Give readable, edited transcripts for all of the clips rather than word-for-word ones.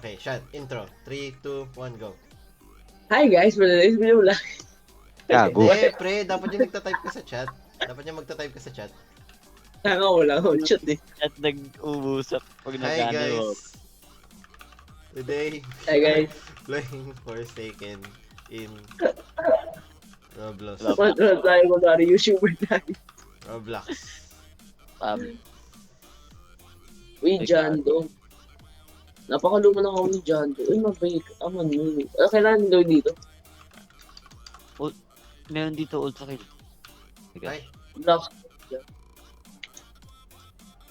Okay, shot. Intro. 3, 2, 1, go. Hi guys, for today's video lang. Gago. Pre, dapat yung nagta-type ka sa chat. Dapat yung magta-type ka sa chat. Tanga ko lang, shoot eh. At nag-uusap pag Hi nag-ano. guys. Today, Hi guys. playing Forsaken in Roblox. Dapat na tayo kung nari YouTuber tayo. Roblox. Uy, Jando. Napakaluma na ako ni Jando. Uy, mabait. Aman mo. Kailangan daw dito. Meron dito ultra kill. Ay, Blocks.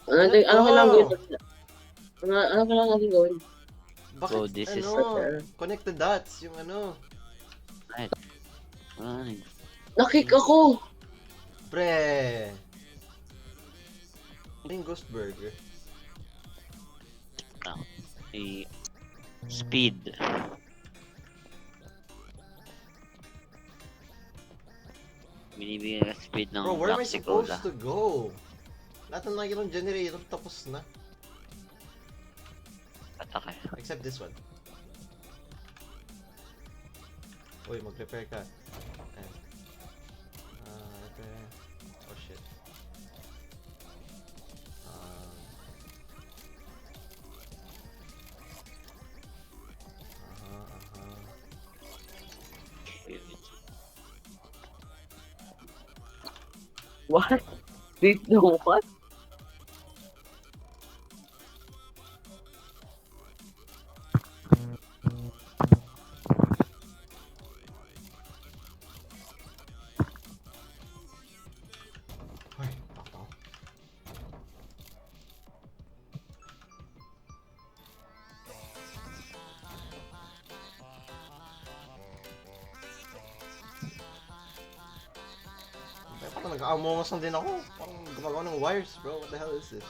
Ano kailangan gawin? Ano kailangan natin gawin? bakit So, this is- connect the dots, yung ano. Ay. Nakik ako! Pre. Yung Ghost Burger. Speed. Binibigyan ka speed ng Bro, where am I Black supposed Secola. to go? Lahat ng nakikita generator tapos na. Atake. Except this one. Uy, mag-repair ka. Ayan. Repair. Oh shit. Aha. What? Date na what? Ay, takto. Ay, parang nag-amongos lang din ako. Parang gumagawa ng wires, bro. What the hell is this?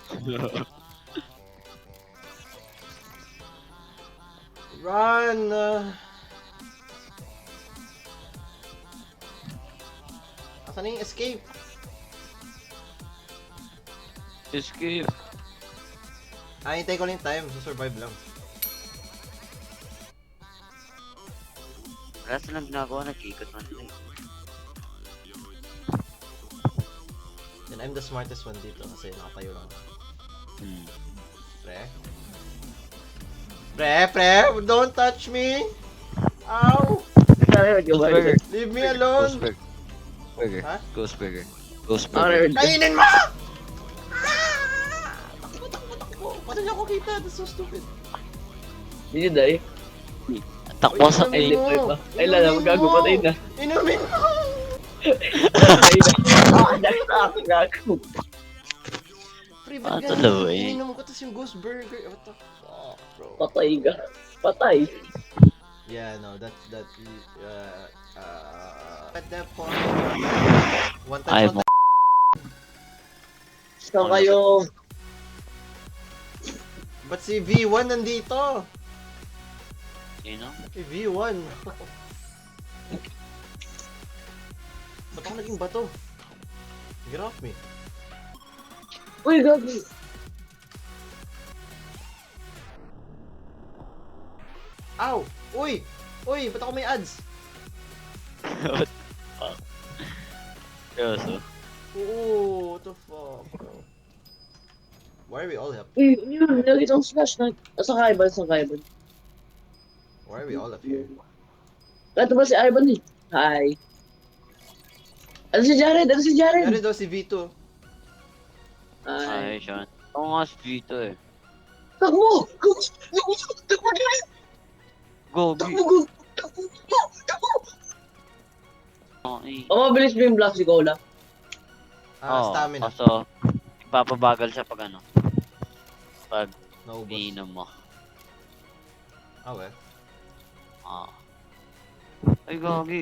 Run! Asan na yung escape? Escape. Hintay ko lang yung time. Survive lang. Wala silang ginagawa, nag-ikot man nila eh. Then I'm the smartest one dito kasi nakatayo lang. Pre? Pre! Don't touch me! Ow! Burger. Leave me alone! Ghost Burger. Ha? Ghost Burger. Ghost Burger. Kainin mo! Takbo! Paano niya ako kita? That's so stupid. Did you die? Takbo sa Inumin eh. mo! Ay, lala, magagupatay na. Inumin mo! Ay, nag-stop, gago. Pre, ba't Ito ganun? daw eh. Ininom ko tas yung Ghost Burger. What the fuck, bro? Patay ka. Patay. Yeah, no, at that point, one Ay time mo. Saan kayo? Ba't si V1 nandito? Sino? Si V1. Ba't ako naging bato? Get off me. Uy, gago. Ow! Uy! Uy! Ba't ako may ads? What the fuck? Seryoso? Oo, what the fuck, bro? Why are we all up? Uy, yun, lagi itong flashlight. Sa Kaiban, sa Kaiban. Why are we all up here? Ito ba si Ivan eh? Hi. Ano si Jared? Ano si Jared? Meron daw si V2. Hi. Ay, Sean. Ako nga dito eh. Takbo! Takbo! Takbo! Gogi. Takbo! Takbo! Okay. Oh, mabilis mo yung Black Secola. Stamina. Kaso, ipapabagal siya pag ano. Pag Naubos. iniinom mo. Okay. Ah. Ay, gogi.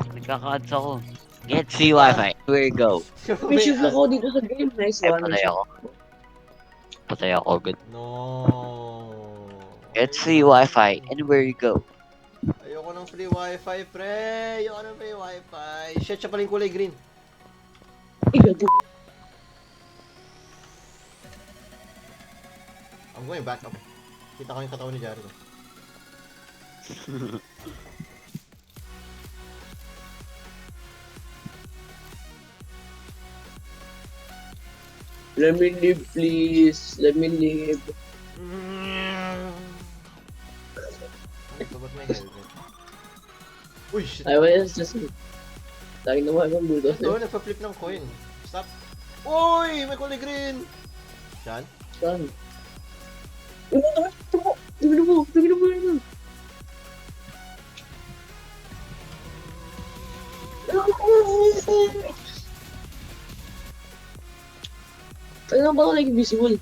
Nagkaka-ads ako. Get free wifi. Where you go? May shoot ako dito sa game. Nice Ay, one. patay ako. Patay ako, good. No. Get free wifi. Anywhere you go. Ayoko ng free wifi, pre. Ayoko ng free wifi. Shit, siya pala yung kulay green. Ay, gago. I'm going back up. Kita ko yung katawan ni Jared. Let me live, please. Let me live. Ito ba't may helmet? Uy, shit. I was just... Tayo na mga bulldozer. Ito, nagpa-flip ng coin. Stop. Uy, may kulay green. Saan? Saan? Tingnan mo. Ano ba ako nag-visual?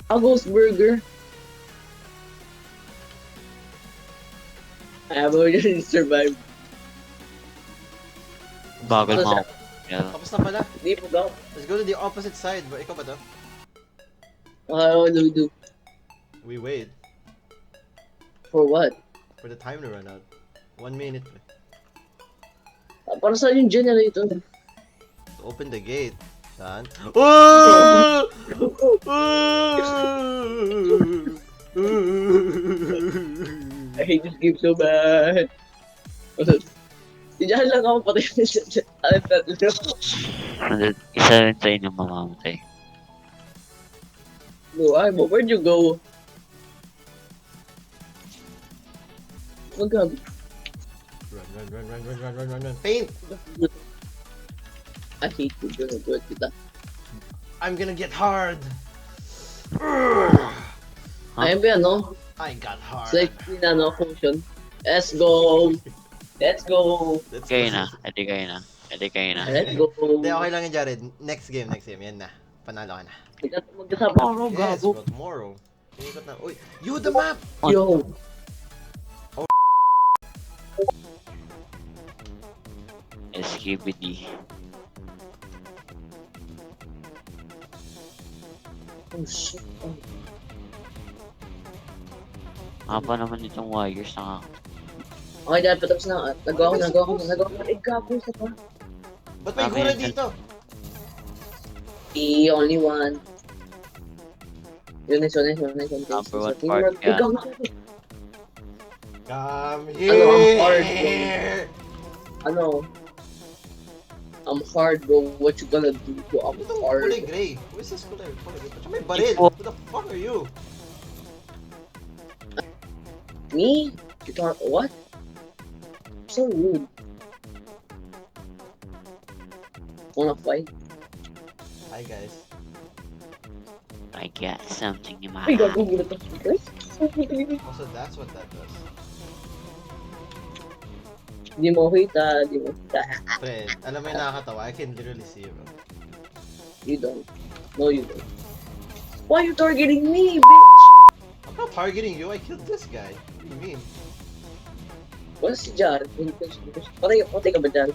A ghost burger. I have already survived. Bagal Ano mo. siya? Yeah. Tapos na pala. Hindi po ba? Let's go to the opposite side. Ikaw ba to? Ludo. We wait For what? for the time to run out. 1 minute. Para saan yung generator? To open the gate. Saan? Oh! I hate this game so bad. Diyan lang ako patay na siya. Isa rin sa inyo mamamatay. Buhay mo, where'd you go? Magkab. Run. Paint! I hate you, good kita. I'm gonna get hard. Ayun ba yan, no? I got hard. It's like, function. Let's go! Let's go! Let's Kayo go. na. Edi kayo na. Let's go! Hindi, okay lang yan, Jared. Next game. Yan na. Panalo ka na. Magkasama ako, Yes, gago. bro, tomorrow. Ikot na. Uy, you the map! Yo! SKBD. Oh shit. Oh. Haba naman itong wires na Okay, dahil patapos na. Nagawa ko. Eh, gago sa pa. Ba't may Okay, gura yan. dito? The only one. Yun. Number one part yan. Come Ano, ang hard, here! Ano? I'm hard, bro. What you gonna do to I'm Itong kulay hard? gray. Who is this kulay gray? Tsaka may baril. Who the fuck are you? Me? You thought what? So rude. Wanna fight? Hi guys. I got something in my Ay, hand. gago, gulat ako. Also, that's what that does. Di mo kita, di mo kita. Friend, alam mo yung nakakatawa? I can literally see you, bro. You don't. No, you don't. Why are you targeting me, bitch? I'm not targeting you. I killed this guy. What do you mean? Wala si Jared. Patay ka ba dyan?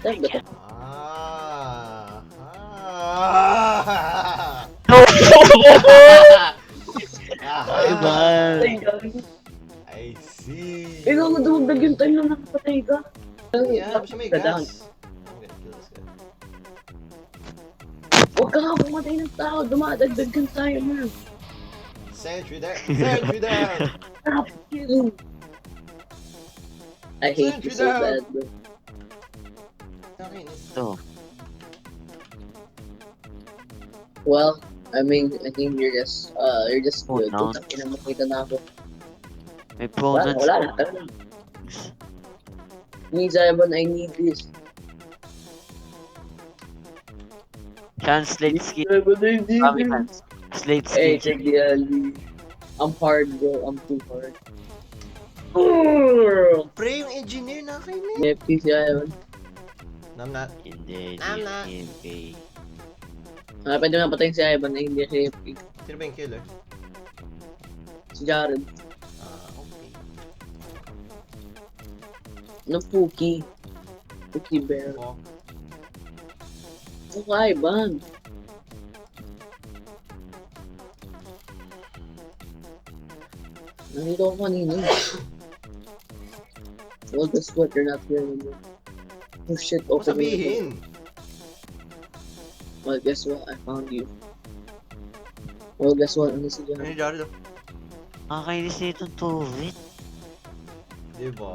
Saan ba ito? Patay ka. I see. Eh, gago, dumagdag yung time na nakapatay ka. Yeah, siya may gas. I'm gonna kill this guy. Huwag ka nga pumatay ng tao. Dumadagdag yung timer. Sentry there. Sentry there. Stop you. I hate you so Sentry bad, bro. Ito. Well, I mean, I think you're just Oh, good. no. Putang ina, makita na ako. May Wala bonus. na, tara na. Please, Ivan, I need this. Translate skill. Ivan, I need Kami this. na. Slate Hey, skill. check the alley. I'm hard, bro. I'm too hard. Pre, yung engineer na kayo na. Yeah, please, Ivan. I'm not. Hindi. Tama. Hindi. Pwede nga patayin si Ivan na hindi siya AFK. Sino ba yung killer? Si Jared. Okay. No, Pookie. Pookie Bear. Oh. Okay, Ivan. Nandito ako kanina. Well, guess what? You're not here anymore. Oh shit, Huwag open the door. sabihin. Well, guess what? I found you. Well, guess what? Ano si Ano Jared? yung Jared? Nakakainis na itong turret. Diba?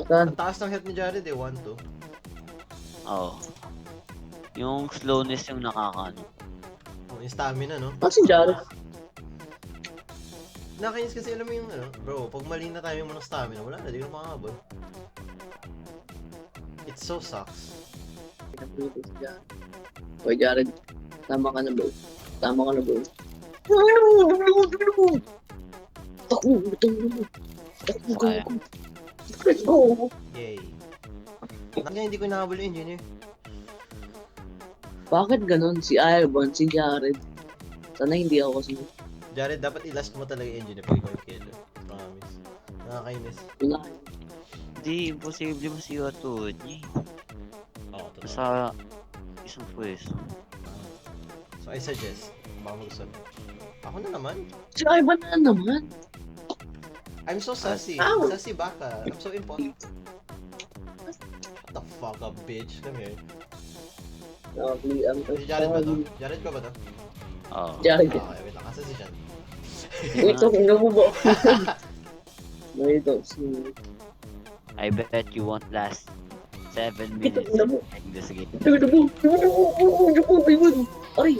Saan? Ang taas ng health ni Jared eh, 1-2. Oo. Yung slowness yung nakakaano. Oh, yung stamina, no? Ah, si Jared. Nakakainis kasi alam mo yung ano, bro, pag mali na timing mo ng stamina, wala na, di ka na makakabot. It so sucks. Hoy, Jared. Tama ka na, bro. Tama ka na, bro. Takbo. Kaya. Let's go. Yay. Kaya hindi ko nahabol yung engineer. Bakit ganon? Si Ivan, si Jared. Sana hindi ako kasi. Jared, dapat i-last mo talaga yung engineer pag ikaw yung kill. Promise. Nakakainis. Wala. Hindi, imposible mo si Otto. Oo, totoo. Sa isang pwesto. So I suggest, baka mo gusto mo. Ako na naman. Si Ivan na naman. I'm so sassy. Ow! Sassy baka. I'm so important. Shut the fuck up, bitch. Come here. Lovely. Si Jared ba to? Jared ko ba to? Oo. Jared. Okay, wait lang. Asa si Sean? Wait, okay na mo ba? Wait, si... I bet you won't last 7 minutes playing this game. Ay!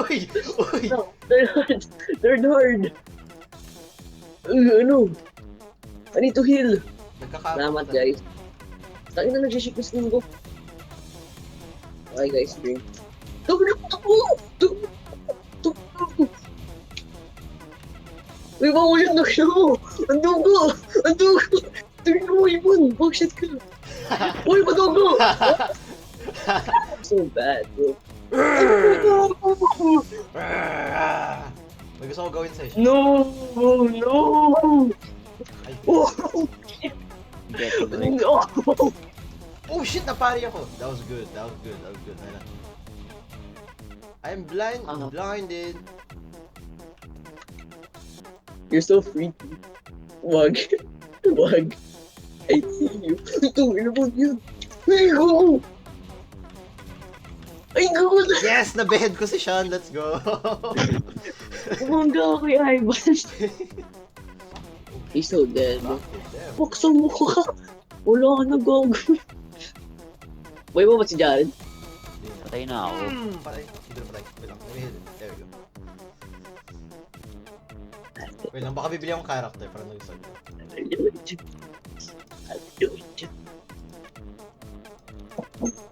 Uy! Uy! Third hard! Ano? I need to heal! Nagkakapot Salamat na. guys. Tayo na nag-shake na skin ko. Okay guys, drink. Uy, maulit na siya! Ang dugo! Ang dugo! Tingnan mo, Ibon! Bullshit ka! Uy, madugo! So bad, bro. May gusto ko gawin sa'yo. No! No! Ay. Oh! Getting ready. No! Oh shit! Napari ako! That was good. That was good. That was good. Ayun na. I'm blind. I'm blinded. You're so freaky. Wag. Wag. I see you. Ito, inabot yun. Ay, go! Ay, go! Yes! Nabehead ko si Sean. Let's go! Bumangga ako kay Ivan. He's so dead. Fuck it, damn. Buksan mo ka. Wala ka na gago. Wait mo ba si Jared? Patay na ako. Patay. Hindi na patay. Wait lang. Let me hit it. There we go. Wait lang. Baka bibili akong character para nag-start ko.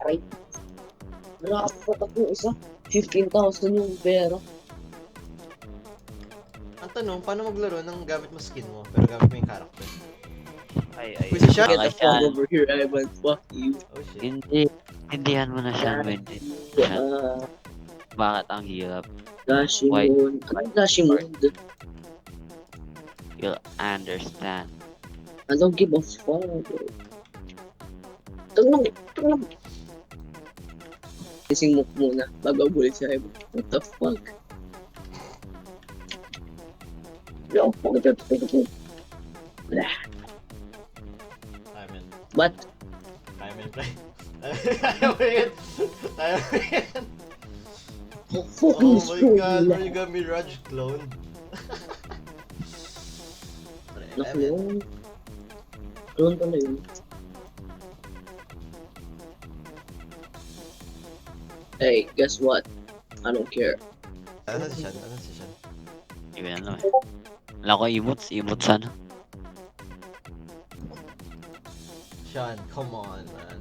Aray. Nakapatak yung isa. 15,000 yung pera. Ang tanong, paano maglaro ng gamit mo skin mo, pero gamit mo yung character? Ay. Uy, si Sean. Get the Mga fuck Sean. over here, Ivan. Fuck you. Oh shit. Hindi. Hindihan mo na siya, Wendy. Bakit ang hirap? Why? Dashimon. Ano Dashimon? You'll understand. I don't give a fuck, bro. Tanong. Kising mo muna bago bulit siya. What the fuck? Yo, fuck it. I'm in. But, I'm in play. Ayaw mo yun. Ayaw mo yun. fucking Oh my god, bro, you got Mirage cloned. I'm in. Naku. Doon pala yun. Hey, guess what? I don't care. Ano si Sean? Ano si Sean? Hindi ko na eh. Wala ko emotes. Emotes sana. Sean, come on, man.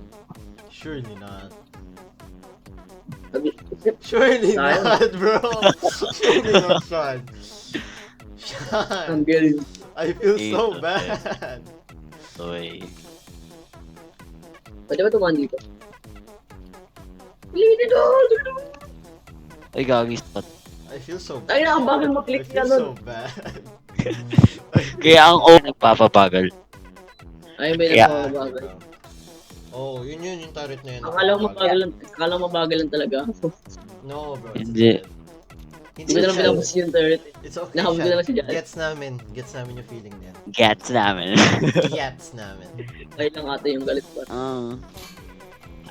Surely not. Surely Tayo. not, bro. Surely not, Sean. I'm Sean, getting... I feel so Eight. bad. Uy. Pwede ba tumahan dito? Hindi dito! Uy, gagi spot. I feel so bad. Ay, nakabagal I mag-click feel ka nun. so bad. Kaya ang O nagpapabagal. Ay, may Yeah. nakabagal. Oh, yun yung turret na yun. Akala ko mabagal lang talaga. No, bro. It's Hindi. good. Hindi ko na lang Sean. pinapos yung turret. It's okay, Nakabot ko na lang si Sean. Jared. Gets namin yung feeling niya. Gets namin. Gets namin. Ay lang ata yung galit pa.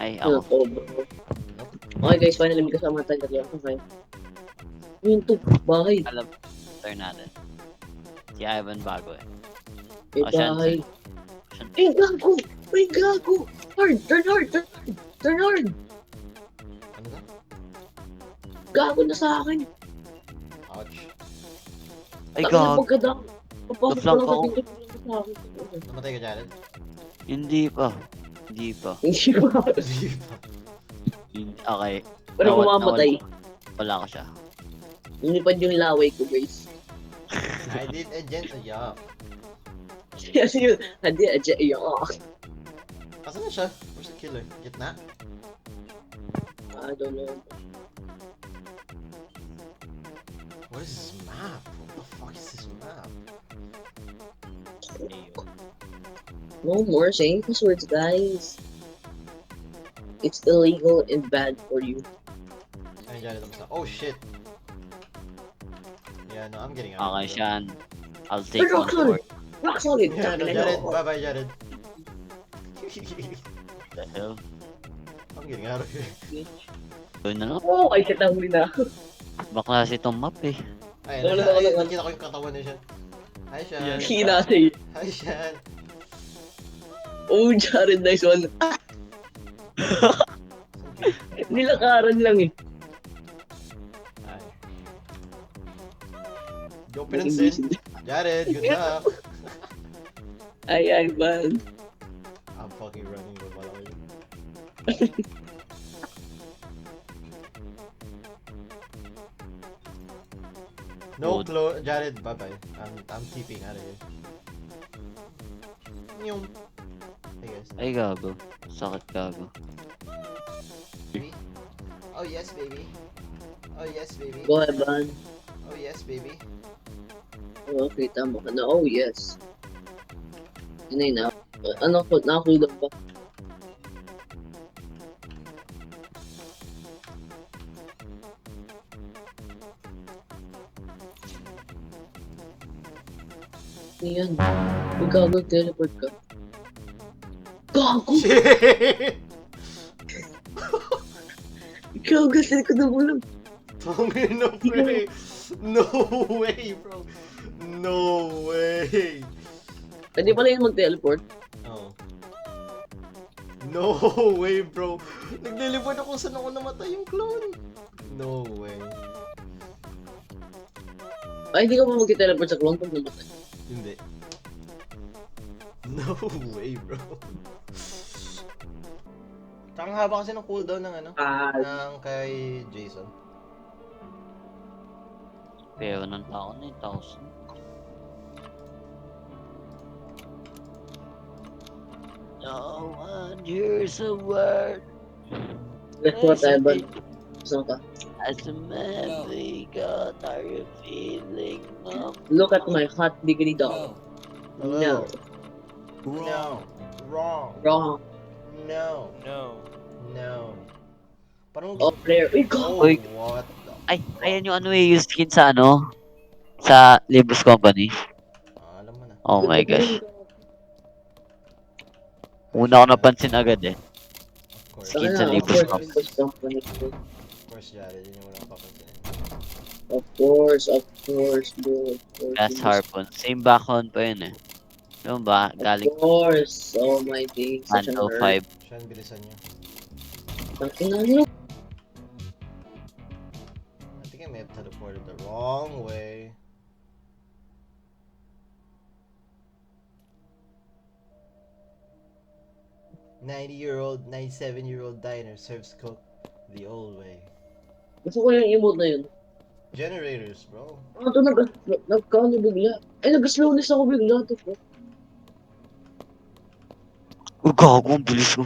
Ay, Ano ako. to, bro? Okay guys, finally may kasama tayo. Okay. Yun to, bahay. Alam, turn natin. Si Ivan bago eh. May Oh, siya, bahay. siya. Ay, gago! Ay, gago! Hard! Turn hard! Turn hard! Turn hard! Ano na? Gago na sa akin. Ouch. Ay, Tangin na gag. pagkadang. Papasok Nag-flank lang sa ako. pinto sa akin. Namatay ka, Jared? Hindi pa. Hindi pa. Hindi ba? Okay. Pero kumamatay. Wala ko siya. Lumipad yung laway ko, guys. I did a gentle job. Kasi yun, hindi, adya, Asan na siya? Where's the killer? Gitna? I don't know. What is this map? What the fuck is this map? No more saying passwords, guys. It's illegal and bad for you. Ay, Jared, I'm sorry. Oh shit! Yeah, no, I'm getting out. Okay, Shan. I'll take Pero one for rock solid! Yeah, no, Tangina Jared. nyo. Bye bye, Jared. the hell. I'm getting out of here. Doon na lang. Oh, ay, shit, nahuli na ako. Bakla si itong map eh. Ay, Wala, wala, wala. nakita ko yung katawan niya siya. Hi, Shan. Kinasay. Hi, Shan. Oh, Jared, nice one. Nilakaran lang eh. Hi. Go pinansin. Jared, good luck. Ay, man. I'm fucking running with wala ko yun. No Good. Jared, bye bye. I'm keeping out of here. Nyum. Hey guys. Ay, gago. Sakit gago. Baby. Oh yes, baby. Oh yes, baby. Go ahead, man. Oh yes, baby. Okay, tama ka na. Oh, yes. Ano yun na? Ano ko? Nakakulang pa. Ano yan? Gago, teleport ka. Gago! Shit! Gago, sila ko na ulam. No way! No way, bro! No way! Pwede pala yun mag-teleport. Oh. No way, bro! Naglilipad ako saan ako namatay yung clone! No way. Ay, hindi ka pa mag-teleport sa clone pag namatay. Hindi. No way, bro. Tsaka haba kasi ng cooldown ng ano? Ah, Ng kay Jason. Pero ng tao na 1,000. No one hears a word. let's what I ban. Saan ka? As a man, we got our feeling of Look at my hot diggity dog. No. No. Wrong. Wrong. No. No. No. Parang... Oh, player. Uy, go! Oh, Uy. what the... Ay, ayan yung ano eh, yung skin sa ano? Sa Libus Company. Ah, alam mo na. Oh my gosh. Una ko napansin agad eh. Of course. Skin sa Of Libus course, Company. Libus Company. Of course, Jared. Yun yung wala papansin. Of course, bro. Of course. Gas Harpoon. Same background pa yun eh. Yung ba? Galing Of course. Oh my days. Such a nerd. 105. Sean, bilisan niyo. Tangina nyo. I think I may have teleported the wrong way. "90-year-old, 97-year-old diner serves coke the old way." Gusto ko yung emote na yun. Generators, bro. Ano to, nagkano bigla? Ay, nag-slowness ako bigla. Oh, gago, ang bilis ko.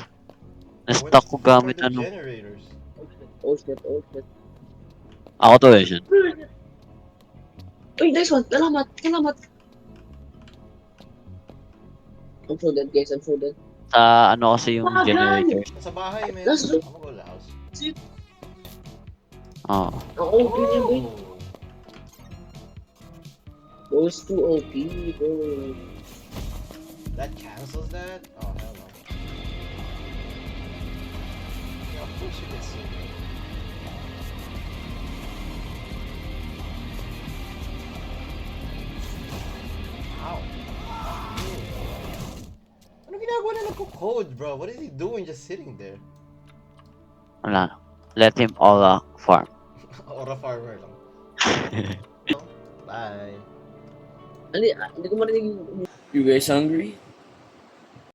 Na-stuck ko gamit What are the ano. generators? Oh shit, oh shit. Ako to eh, Sean. Uy, nice one. Salamat, salamat. I'm so dead, guys. I'm so dead. Sa ano kasi yung Bagay! generator. Nasa bahay, man. That's the- I'm gonna go house. Oo. Ang OP niya, boy. Goes to OP, bro. That cancels that? Oh, hell no. Yeah, of course you can see. wala nagko-code, bro. What is he doing just sitting there? Wala na. Let him all farm. Aura farmer lang. Bye. Hindi ko marinig yung... You guys hungry?